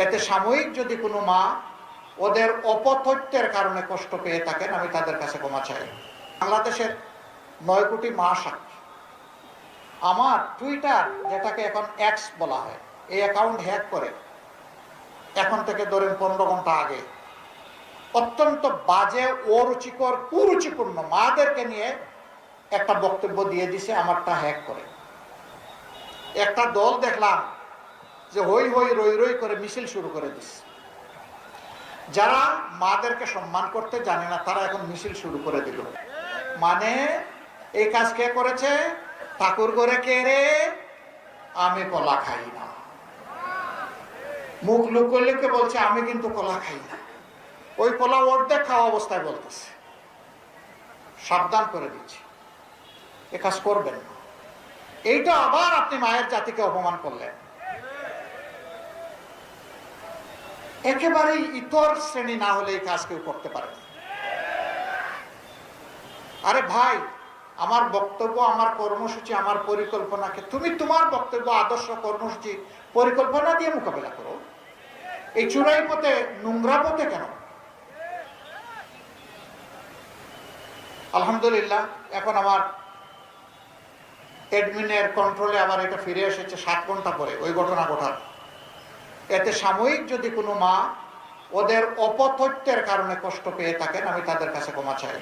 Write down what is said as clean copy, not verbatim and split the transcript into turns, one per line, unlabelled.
এতে সাময়িক যদি কোনো মা ওদের অপতথ্যের কারণে কষ্ট পেয়ে থাকেন, আমি তাদের কাছে ক্ষমা চাই। বাংলাদেশের 9 কোটি মা সাক্ষী। আমার টুইটার, যেটাকে এখন এক্স বলা হয়, এই অ্যাকাউন্ট হ্যাক করে এখন থেকে ধরেন 15 ঘন্টা আগে অত্যন্ত বাজে, অরুচিকর, কুরুচিপূর্ণ মাদেরকে নিয়ে একটা বক্তব্য দিয়ে দিছে আমারটা হ্যাক করে। একটা দল দেখলাম যে হই হই রই রই করে মিছিল শুরু করে দিচ্ছে। যারা মাদেরকে সম্মান করতে জানে না তারা এখন মিছিল শুরু করে দিল। মানে এই কাজ কে করেছে? ঠাকুর ঘরে কে রে? আমি কলা খাই না। মুখ লুকোলে বলছে আমি কিন্তু কলা খাই না। ওই কলা অর্ধেক খাওয়া অবস্থায় বলতেছে। সাবধান করে দিচ্ছি, এ কাজ করবেন না। এইটা আবার আপনি মায়ের জাতিকে অপমান করলেন। একেবারেই ইতর শ্রেণী না হলে এই কাজ কেউ করতে পারে না। আরে ভাই, আমার বক্তব্য, আমার কর্মসূচি, আমার পরিকল্পনাকে তুমি তোমার বক্তব্য, আদর্শ, কর্মসূচি, পরিকল্পনা দিয়ে মোকাবেলা করো। এই চূড়াই পথে, নোংরা পথে কেন? আলহামদুলিল্লাহ এখন আমার অ্যাডমিনের কন্ট্রোলে আবার এটা ফিরে এসেছে 7 ঘন্টা পরে ওই ঘটনা ঘটার। এতে সাময়িক যদি কোনো মা ওদের অপতথ্যের কারণে কষ্ট পেয়ে থাকেন, আমি তাদের কাছে ক্ষমা চাই।